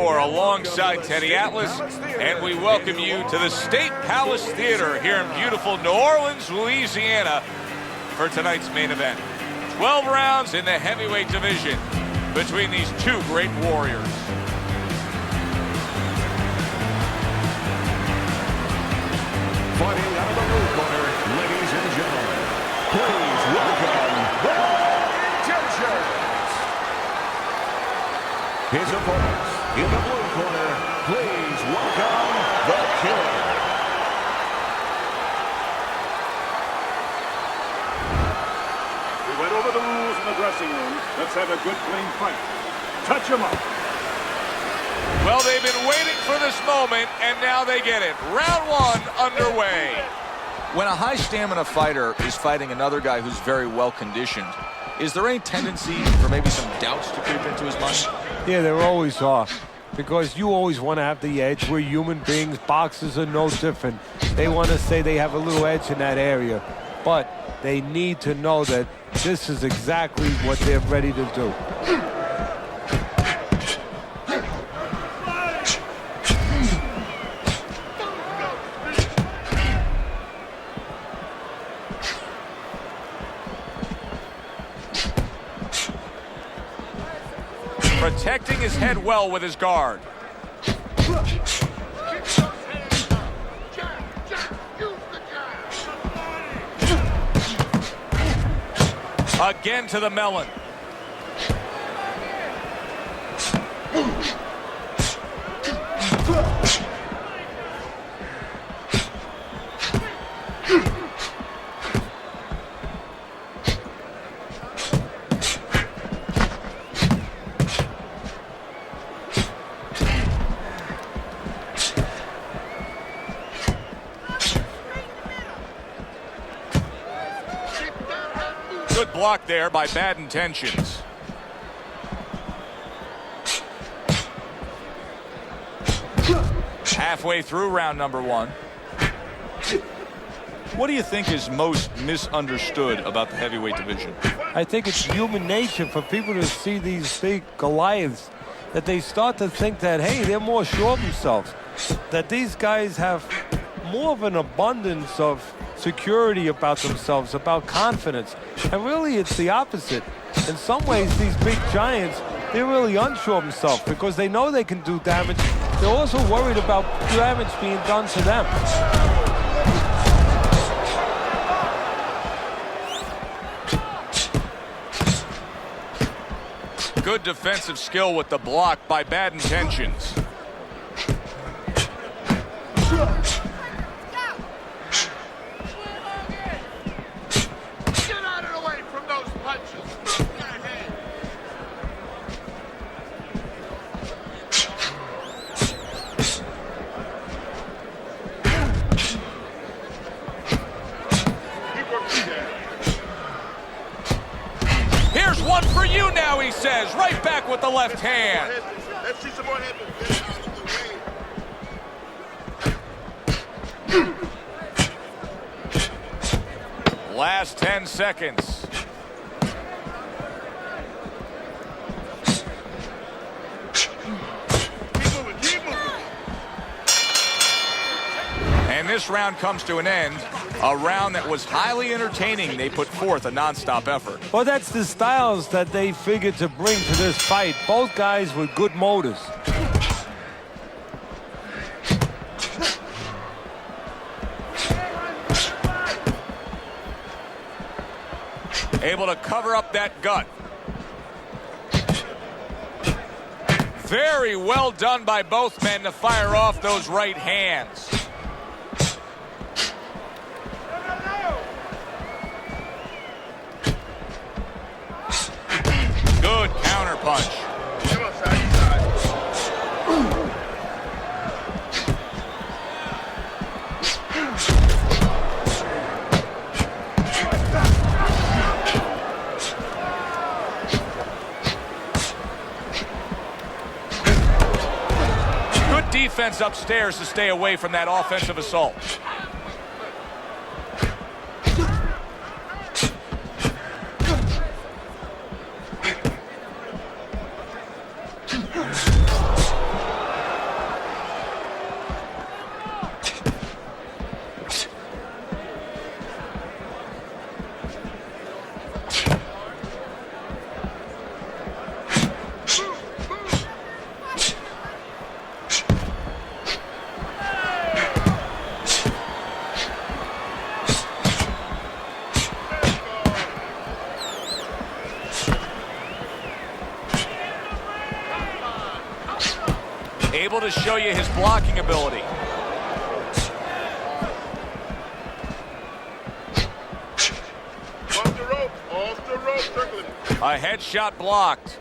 Shore alongside Teddy Atlas, and we welcome you to the State Palace Theater here in beautiful New Orleans, Louisiana for tonight's main event. 12 rounds in the heavyweight division between these two great warriors. Fighting out of the blue corner, ladies and gentlemen, please welcome the Intentions. His opponents in the blue corner, please welcome the Killer. We went over the rules in the dressing room. Let's have a good, clean fight. Touch him up. Well, they've been waiting for this moment, and now they get it. Round one underway. When a high-stamina fighter is fighting another guy who's very well-conditioned, is there any tendency for maybe some doubts to creep into his mind? Yeah, there always are. Because you always want to have the edge. We're human beings. Boxers are no different. They want to say they have a little edge in that area. But they need to know that this is exactly what they're ready to do. Protecting his head well with his guard. Again to the melon. Good block there by Bad Intentions. Halfway through round number one. What do you think is most misunderstood about the heavyweight division? I think it's human nature for people to see these big Goliaths, that they start to think that, hey, they're more sure of themselves, that these guys have more of an abundance of security about themselves, about confidence. And really, it's the opposite. In some ways, these big giants, they're really unsure of themselves because they know they can do damage. They're also worried about damage being done to them. Good defensive skill with the block by Bad Intentions. Here's one for you now, he says, right back with the left hand. Let's see some more head. Last 10 seconds. And this round comes to an end. A round that was highly entertaining. They put forth a nonstop effort. Well, that's the styles that they figured to bring to this fight. Both guys with good motors. Able to cover up that gut. Very well done by both men to fire off those right hands. Good counter punch. Good defense upstairs to stay away from that offensive assault. able to show you his blocking ability. Off the rope, Strickland. A headshot blocked.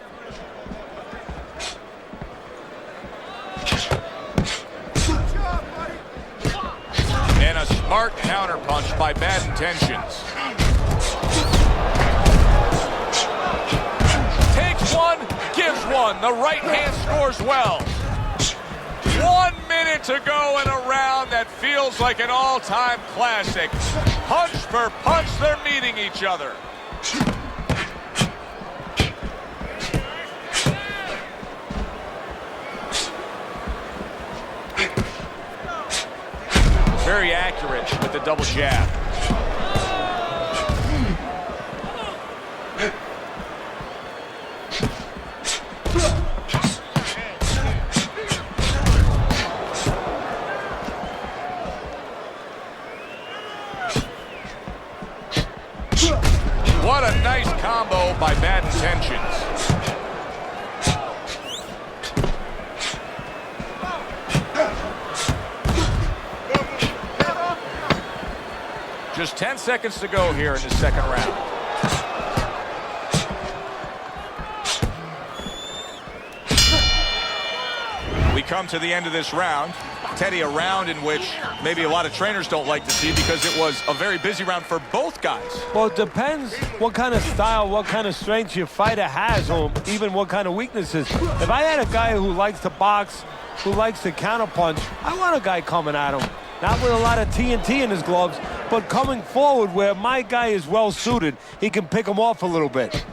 And a smart counterpunch by Bad Intentions. Takes one, gives one. The right hand scores well. 1 minute to go in a round that feels like an all-time classic. Punch for punch, they're meeting each other. Very accurate with the double jab. What a nice combo by Bad Intentions. Just 10 seconds to go here in the second round. We come to the end of this round. Teddy, a round in which maybe a lot of trainers don't like to see because it was a very busy round for both guys. Well, it depends what kind of style, what kind of strength your fighter has, or even what kind of weaknesses. If I had a guy who likes to box, who likes to counterpunch, I want a guy coming at him. Not with a lot of TNT in his gloves, but coming forward where my guy is well suited. He can pick him off a little bit.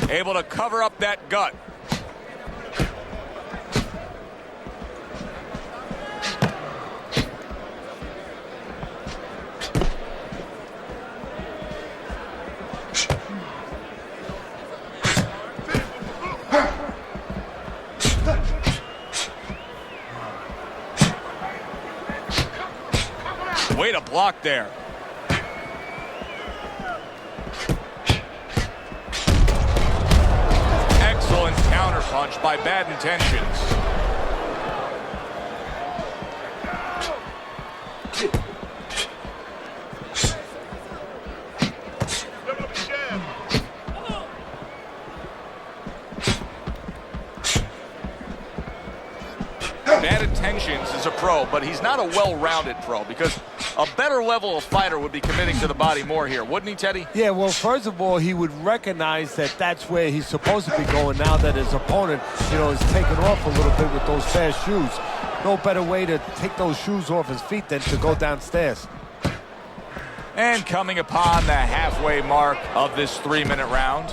Able to cover up that gut. Way to block there. Excellent counterpunch by Bad Intentions. Bad Intentions is a pro, but he's not a well-rounded pro because a better level of fighter would be committing to the body more here, wouldn't he, Teddy? Yeah, well, first of all, he would recognize that that's where he's supposed to be going now that his opponent, is taking off a little bit with those fast shoes. No better way to take those shoes off his feet than to go downstairs. And coming upon the halfway mark of this 3-minute round.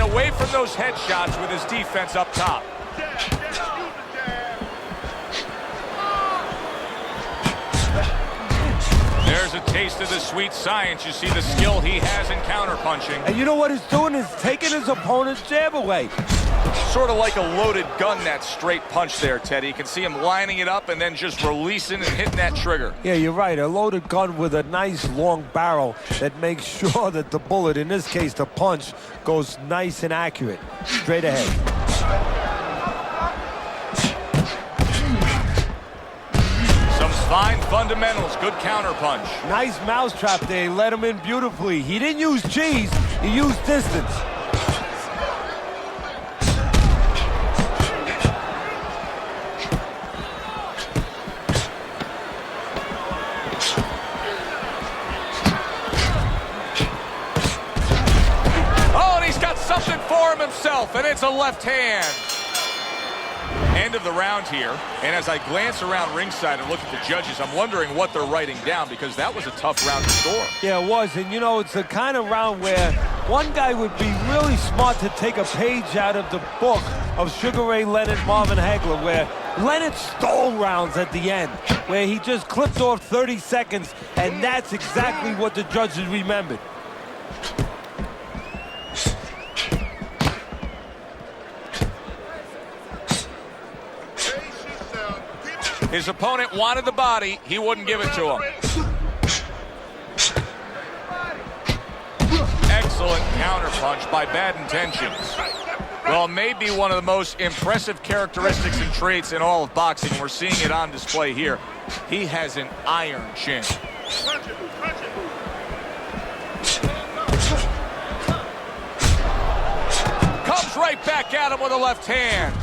Away from those headshots with his defense up top. There's a taste of the sweet science. You see the skill he has in counterpunching. And you know what he's doing is taking his opponent's jab away. Sort of like a loaded gun, that straight punch there, Teddy. You can see him lining it up and then just releasing and hitting that trigger. Yeah, you're right. A loaded gun with a nice long barrel that makes sure that the bullet, in this case the punch, goes nice and accurate. Straight ahead. Some fine fundamentals. Good counterpunch. Nice mousetrap there. He let him in beautifully. He didn't use cheese. He used distance. Himself, and it's a left hand. End of the round here, and as I glance around ringside and look at the judges, I'm wondering what they're writing down because that was a tough round to score. Yeah, it was, and it's the kind of round where one guy would be really smart to take a page out of the book of Sugar Ray Leonard, Marvin Hagler, where Leonard stole rounds at the end, where he just clipped off 30 seconds, and that's exactly what the judges remembered. His opponent wanted the body. He wouldn't give it to him. Excellent counterpunch by Bad Intentions. Well, maybe one of the most impressive characteristics and traits in all of boxing. We're seeing it on display here. He has an iron chin. Comes right back at him with a left hand.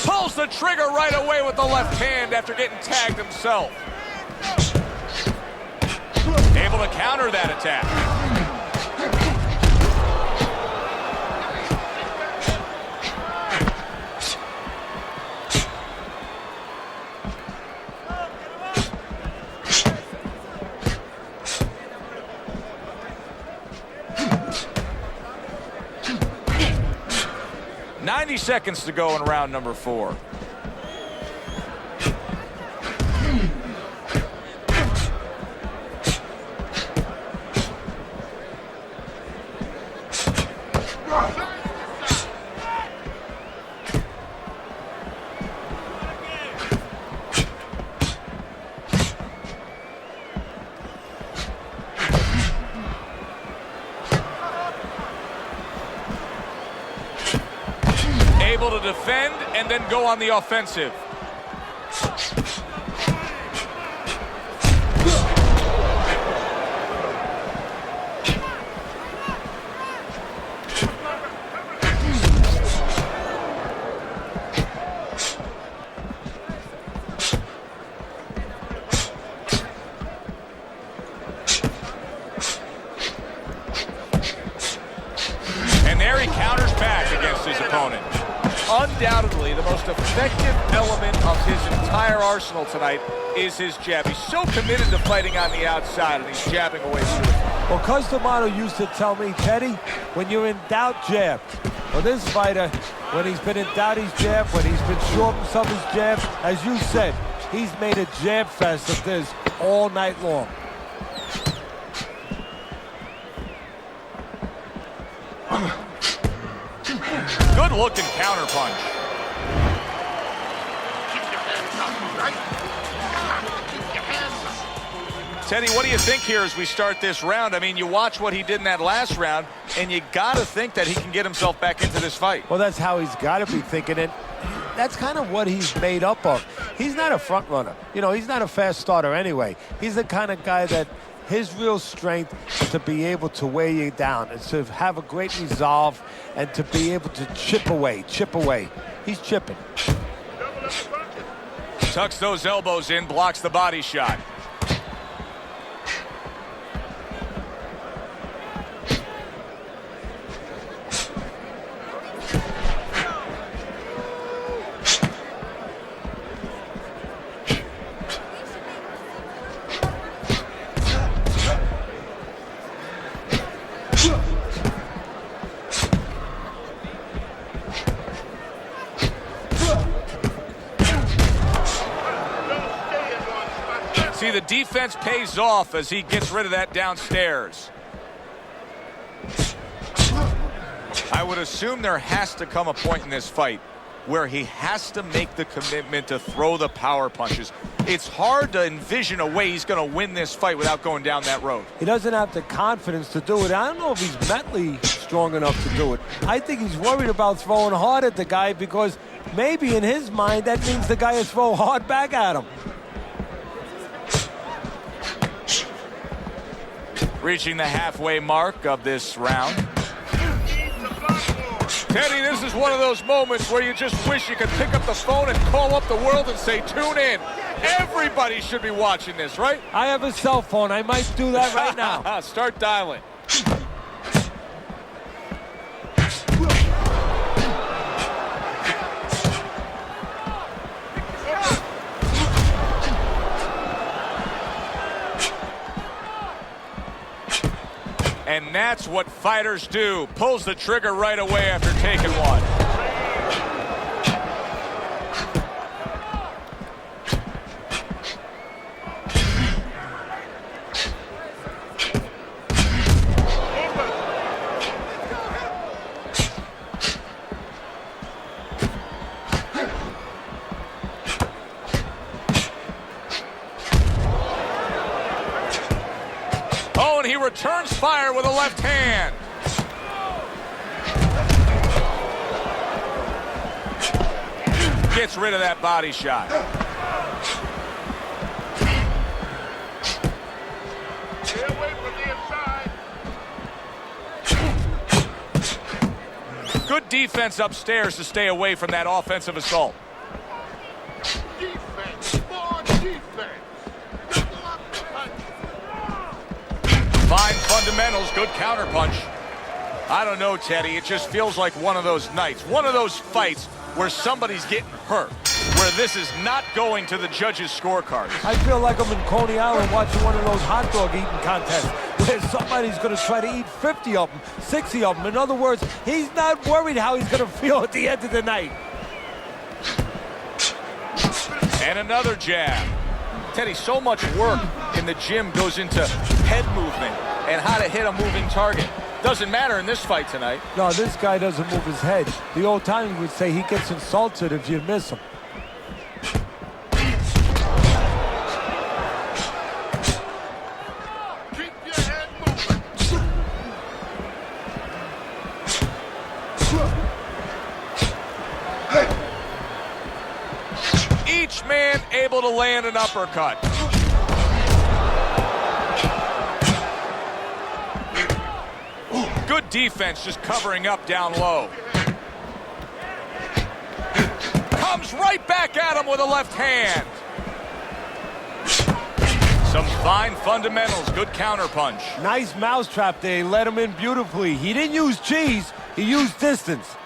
Pulls the trigger right away with the left hand after getting tagged himself. Able to counter that attack. 90 seconds to go in round number 4. Able to defend and then go on the offensive. And there he counters back against his opponent. Undoubtedly, the most effective element of his entire arsenal tonight is his jab. He's so committed to fighting on the outside, and he's jabbing away beautifully. Well, Coach D'Amato used to tell me, Teddy, when you're in doubt, jab. Well, this fighter, when he's been in doubt, he's jabbed. When he's been sure of himself, he's jabbed. As you said, he's made a jab fest of this all night long. Good looking counterpunch. Teddy, what do you think here as we start this round? I mean, you watch what he did in that last round, and you got to think that he can get himself back into this fight. Well, that's how he's got to be thinking it. That's kind of what he's made up of. He's not a front runner. You know, he's not a fast starter anyway. He's the kind of guy that his real strength is to be able to weigh you down and to have a great resolve and to be able to chip away. He's chipping. Tucks those elbows in, blocks the body shot. See, the defense pays off as he gets rid of that downstairs. I would assume there has to come a point in this fight where he has to make the commitment to throw the power punches. It's hard to envision a way he's going to win this fight without going down that road. He doesn't have the confidence to do it. I don't know if he's mentally strong enough to do it. I think he's worried about throwing hard at the guy because maybe in his mind that means the guy will throw hard back at him. Reaching the halfway mark of this round. Teddy, this is one of those moments where you just wish you could pick up the phone and call up the world and say, tune in. Everybody should be watching this, right? I have a cell phone. I might do that right now. Start dialing. And that's what fighters do. Pulls the trigger right away after taking one. Oh, and he returns fire with a left hand. Gets rid of that body shot. Stay away from the inside. Good defense upstairs to stay away from that offensive assault. Defense, more defense. Double up the punch. Fine fundamentals, good counterpunch. I don't know, Teddy. It just feels like one of those nights, one of those fights where somebody's getting hurt, where this is not going to the judges' scorecards. I feel like I'm in Coney Island watching one of those hot dog eating contests where somebody's going to try to eat 50 of them, 60 of them. In other words, he's not worried how he's going to feel at the end of the night. And another jab. Teddy, so much work in the gym goes into head movement and how to hit a moving target. Doesn't matter in this fight tonight. No, this guy doesn't move his head. The old timers would say he gets insulted if you miss him. Keep your head moving. Each man able to land an uppercut. Good defense, just covering up down low. Comes right back at him with a left hand. Some fine fundamentals, good counterpunch. Nice mousetrap there. He let him in beautifully. He didn't use cheese. He used distance.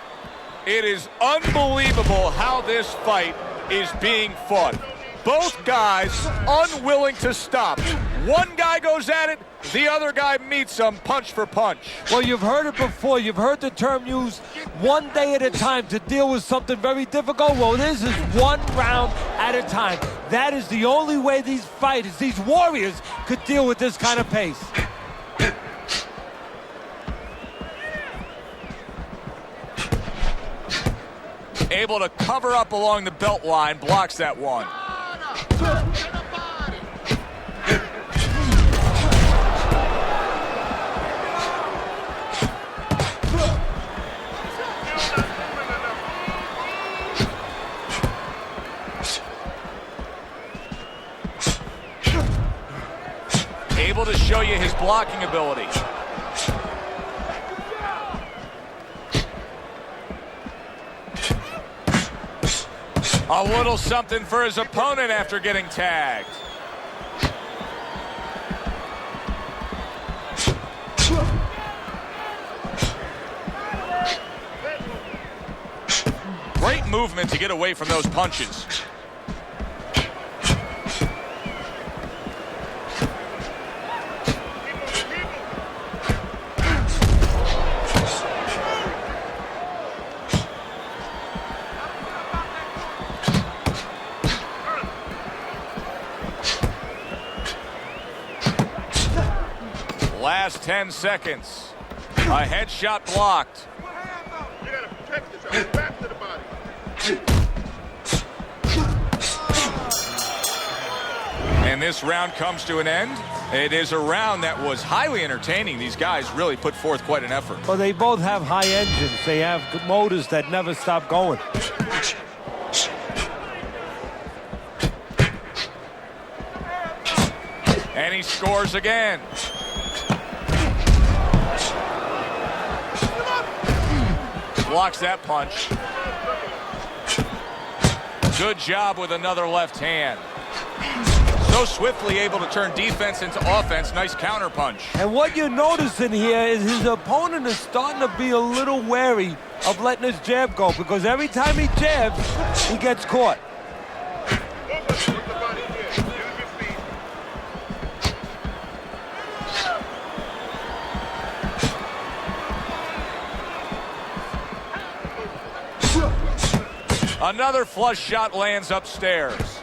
It is unbelievable how this fight is being fought. Both guys unwilling to stop. One guy goes at it, the other guy meets him punch for punch. Well, you've heard it before. You've heard the term used, one day at a time to deal with something very difficult. Well, this is one round at a time. That is the only way these fighters, these warriors, could deal with this kind of pace. Able to cover up along the belt line, blocks that one. Able to show you his blocking ability. A little something for his opponent after getting tagged. Great movement to get away from those punches. Last 10 seconds. A headshot blocked. You gotta protect yourself. Back to the body. And this round comes to an end. It is a round that was highly entertaining. These guys really put forth quite an effort. Well, they both have high engines. They have motors that never stop going. And he scores again. Blocks that punch. Good job with another left hand. So swiftly able to turn defense into offense. Nice counter punch. And what you're noticing here is his opponent is starting to be a little wary of letting his jab go, because every time he jabs, he gets caught. Another flush shot lands upstairs.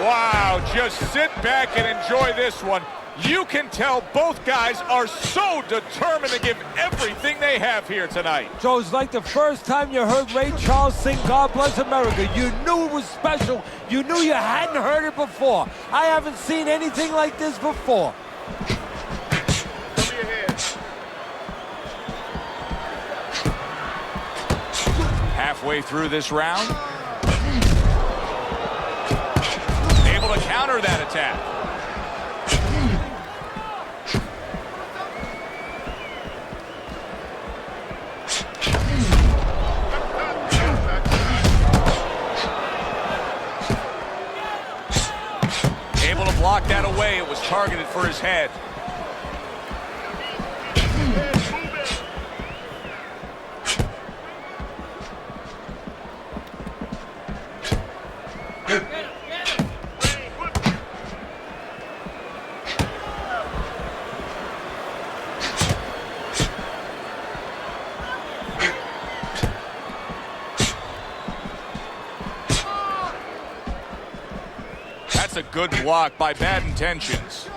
Wow, just sit back and enjoy this one. You can tell both guys are so determined to give everything they have here tonight. So it's like the first time you heard Ray Charles sing God Bless America. You knew it was special. You knew you hadn't heard it before. I haven't seen anything like this before. Halfway through this round, able to counter that attack. Able to block that away. It was targeted for his head. That's a good block by Bad Intentions.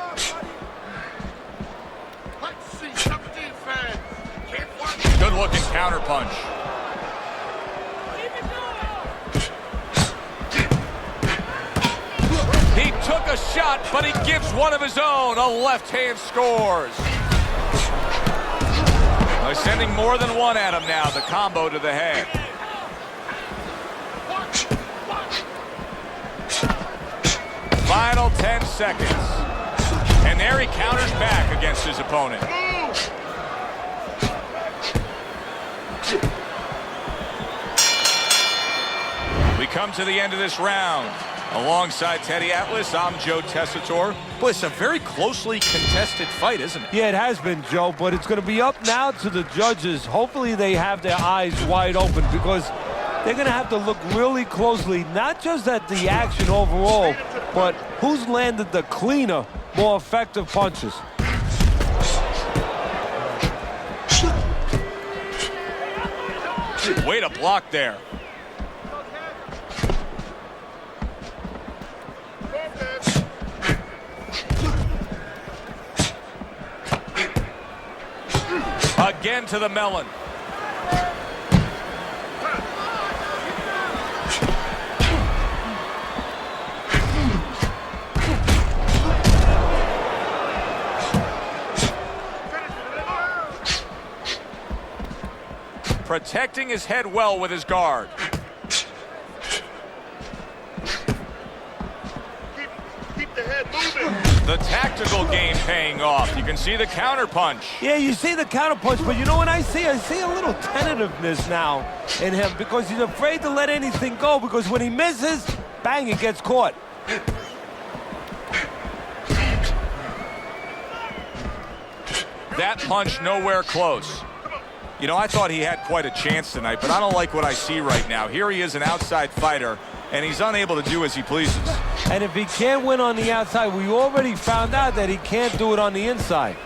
Good looking counter punch. He took a shot, but he gives one of his own. A left hand scores. They're sending more than one at him now. The combo to the head. Final 10 seconds. And there he counters back against his opponent. We come to the end of this round. Alongside Teddy Atlas, I'm Joe Tessitore. Boy, it's a very closely contested fight, isn't it? Yeah, it has been, Joe, but it's going to be up now to the judges. Hopefully they have their eyes wide open because they're going to have to look really closely, not just at the action overall, but who's landed the cleaner, more effective punches. Way to block there. Again to the melon. Protecting his head well with his guard. Keep the head moving. The tactical game paying off. You can see the counter punch. Yeah, you see the counter punch, but you know what I see? I see a little tentativeness now in him because he's afraid to let anything go because when he misses, bang, it gets caught. That punch nowhere close. You know, I thought he had quite a chance tonight, but I don't like what I see right now. Here he is, an outside fighter, and he's unable to do as he pleases. And if he can't win on the outside, we already found out that he can't do it on the inside.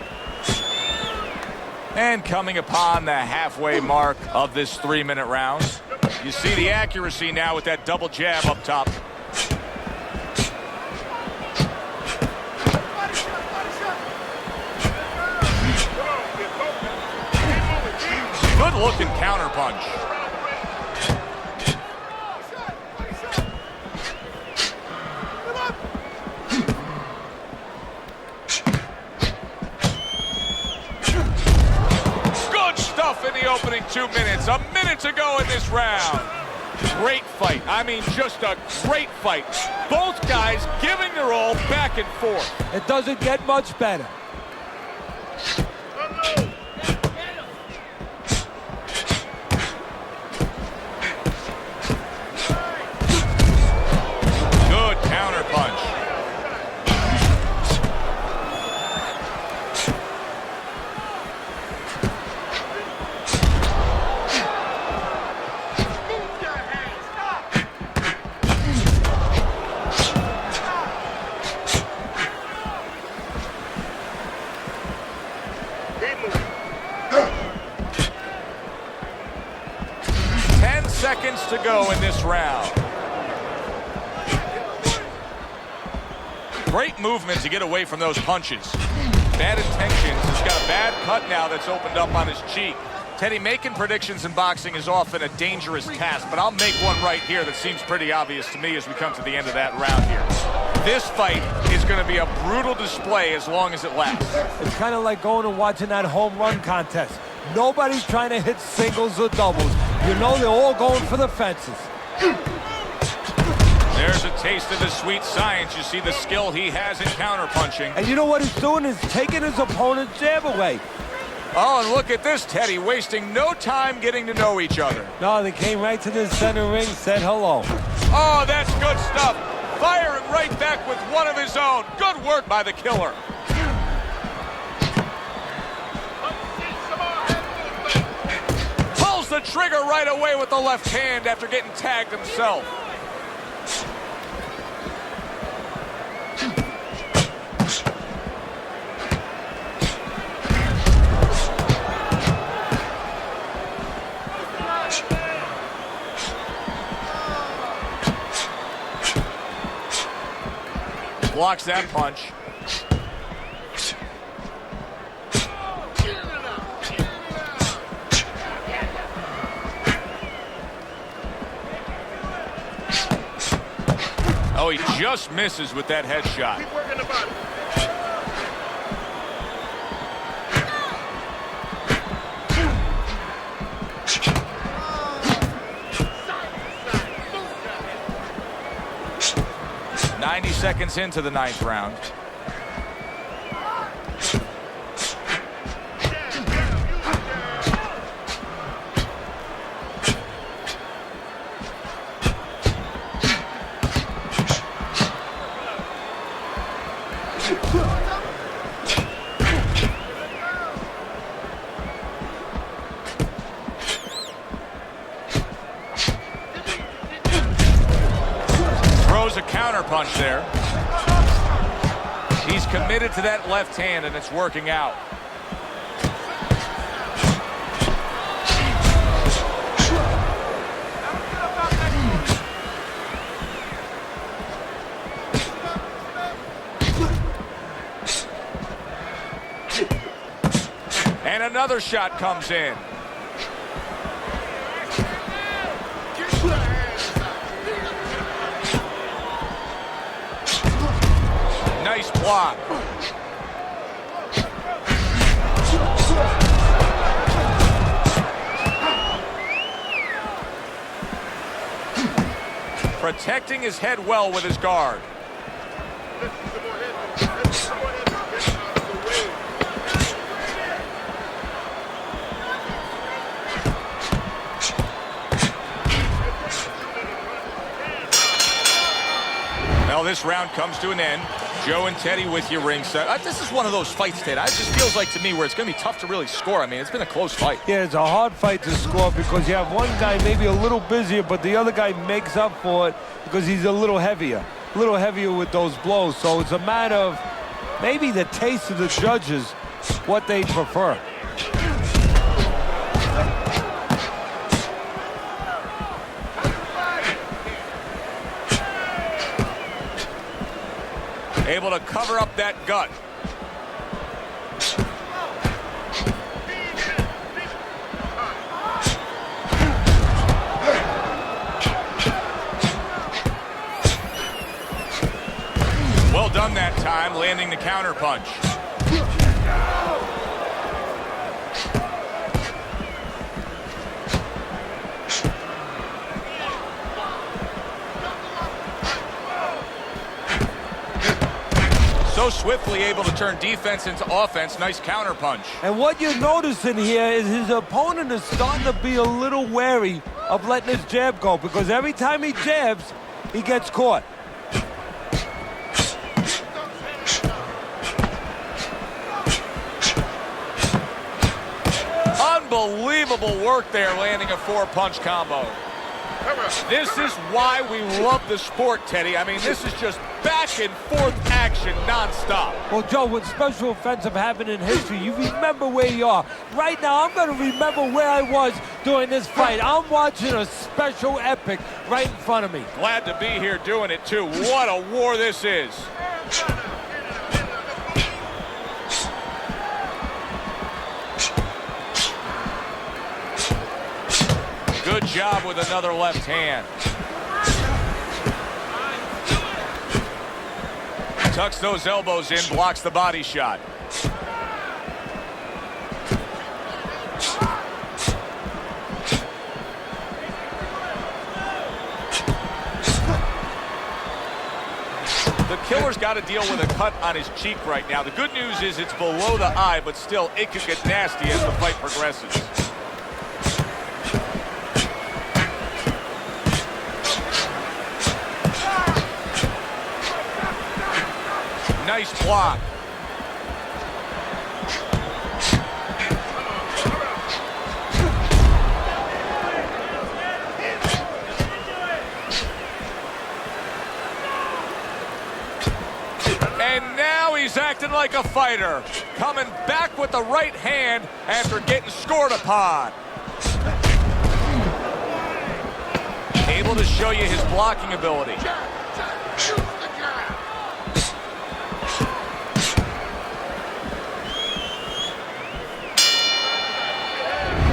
And coming upon the halfway mark of this 3-minute round, you see the accuracy now with that double jab up top. Good looking counter punch. Good stuff in the opening 2 minutes. A minute to go in this round. Great fight. I mean, just a great fight. Both guys giving their all back and forth. It doesn't get much better. Good counter punch. to go in this round. Great movement to get away from those punches. Bad intentions. He's got a bad cut now that's opened up on his cheek. Teddy, making predictions in boxing is often a dangerous task, but I'll make one right here that seems pretty obvious to me as we come to the end of that round here. This fight is going to be a brutal display as long as it lasts. It's kind of like going and watching that home run contest. Nobody's trying to hit singles or doubles. You know they're all going for the fences. There's a taste of the sweet science. You see the skill he has in counterpunching. And you know what he's doing is taking his opponent's jab away. Oh, and look at this, Teddy, wasting no time getting to know each other. No, they came right to the center ring, said hello. Oh, that's good stuff. Firing right back with one of his own. Good work by the killer. Pulls the trigger right away with the left hand after getting tagged himself. Blocks that punch. Oh, he just misses with that headshot. Keep working the body. 90 seconds into the 9th round. A counter punch there. He's committed to that left hand and it's working out. And another shot comes in. Nice block. Protecting his head well with his guard. Well, this round comes to an end. Joe and Teddy with you ringside. This is one of those fights, Ted. It just feels like to me where it's going to be tough to really score. I mean, it's been a close fight. Yeah, it's a hard fight to score because you have one guy maybe a little busier, but the other guy makes up for it because he's a little heavier with those blows. So it's a matter of maybe the taste of the judges, what they prefer. Able to cover up that gut. Well done that time, landing the counter punch. So swiftly able to turn defense into offense. Nice counter punch. And what you're noticing here is his opponent is starting to be a little wary of letting his jab go because every time he jabs, he gets caught. Unbelievable work there, landing a 4-punch combo. This is why we love the sport, Teddy. I mean, this is just back and forth action. action nonstop. Well, Joe, with special offensive happened in history, you remember where you are. Right now, I'm going to remember where I was during this fight. I'm watching a special epic right in front of me. Glad to be here doing it, too. What a war this is. Good job with another left hand. Tucks those elbows in, blocks the body shot. The killer's got to deal with a cut on his cheek right now. The good news is it's below the eye, but still it could get nasty as the fight progresses. Nice block. And now he's acting like a fighter, coming back with the right hand after getting scored upon. Able to show you his blocking ability.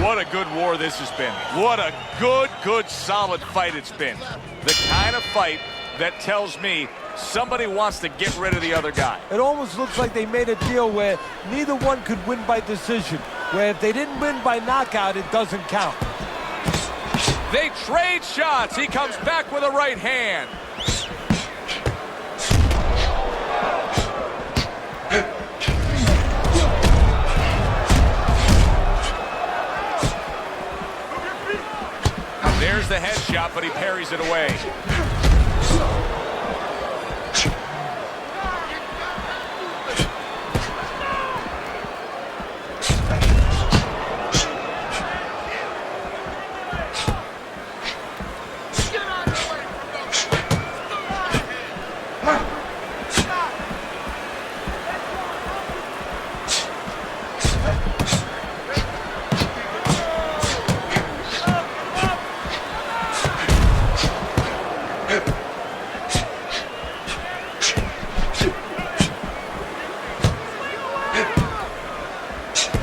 What a good war this has been. What a good, solid fight it's been. The kind of fight that tells me somebody wants to get rid of the other guy. It almost looks like they made a deal where neither one could win by decision, where if they didn't win by knockout, it doesn't count. They trade shots. He comes back with a right hand. There's the headshot, but he parries it away.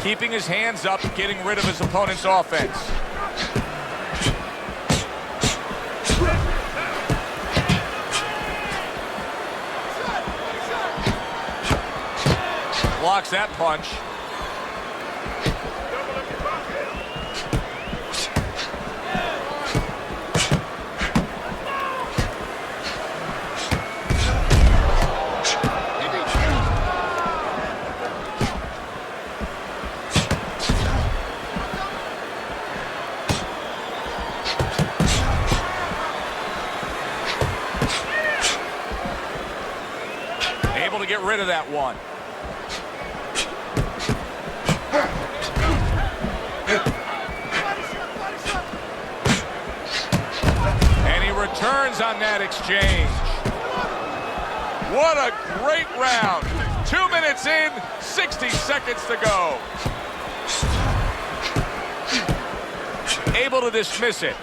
Keeping his hands up, getting rid of his opponent's offense. Blocks that punch. To get rid of that one. And he returns on that exchange. What a great round. 2 minutes in, 60 seconds to go. Able to dismiss it.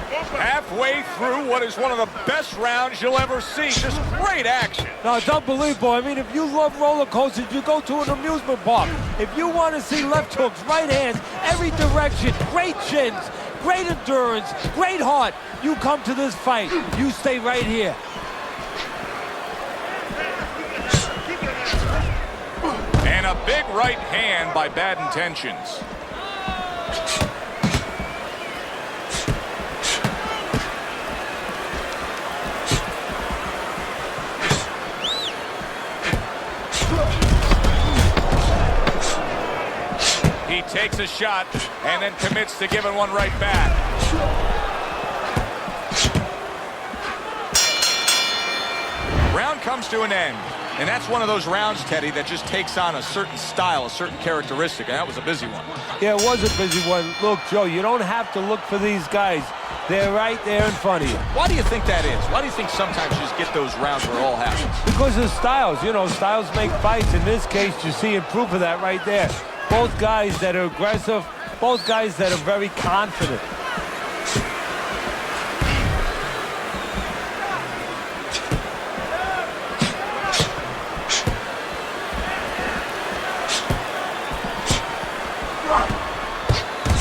Halfway through what is one of the best rounds you'll ever see. Just great action. No, it's unbelievable. I mean, if you love roller coasters, you go to an amusement park. If you want to see left hooks, right hands, every direction, great chins, great endurance, great heart, you come to this fight. You stay right here. And a big right hand by Bad Intentions. He takes a shot and then commits to giving one right back. Round comes to an end. And that's one of those rounds, Teddy, that just takes on a certain style, a certain characteristic. And that was a busy one. Yeah, it was a busy one. Look, Joe, you don't have to look for these guys They're right there in front of you. Why do you think that is? Why do you think sometimes you just get those rounds where it all happens? Because of styles. You know, styles make fights. In this case, you're seeing proof of that right there. Both guys that are aggressive, both guys that are very confident.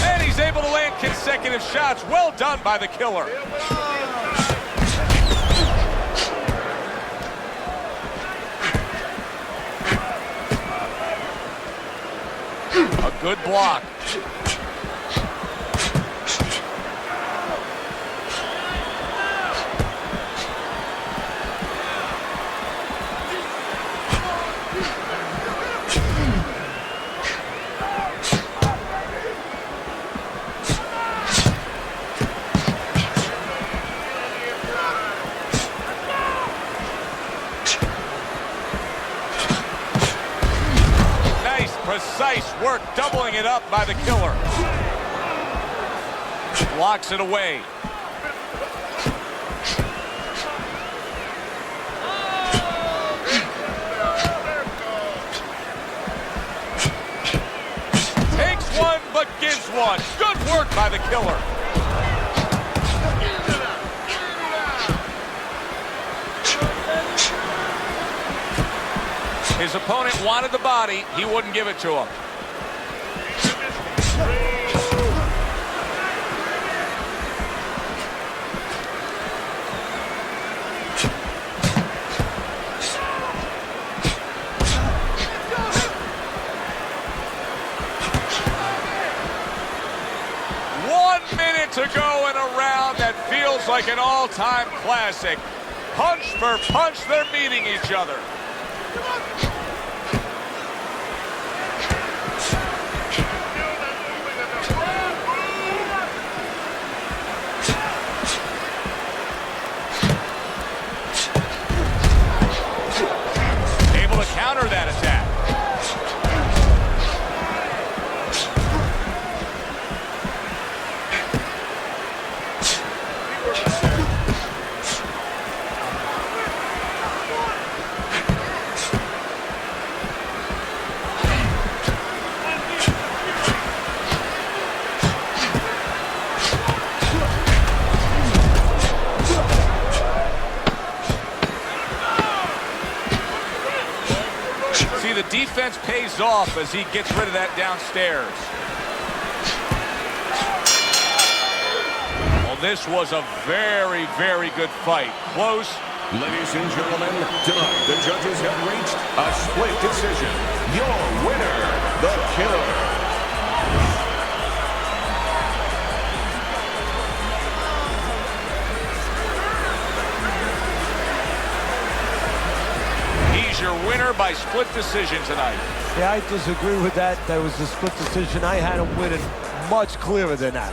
And he's able to land consecutive shots. Well done by the killer. A good block. Precise work, doubling it up by the killer. Blocks it away. Takes one, but gives one. Good work by the killer. His opponent wanted the body. He wouldn't give it to him. To go in a round that feels like an all-time classic. Punch for punch, they're meeting each other. Able to counter that attack. The defense pays off as he gets rid of that downstairs. Well, this was a very, very good fight. Close. Ladies and gentlemen, tonight the judges have reached a split decision. Your winner, the killer. Your winner by split decision tonight. Yeah, I disagree with that. That was a split decision. I had him winning much clearer than that.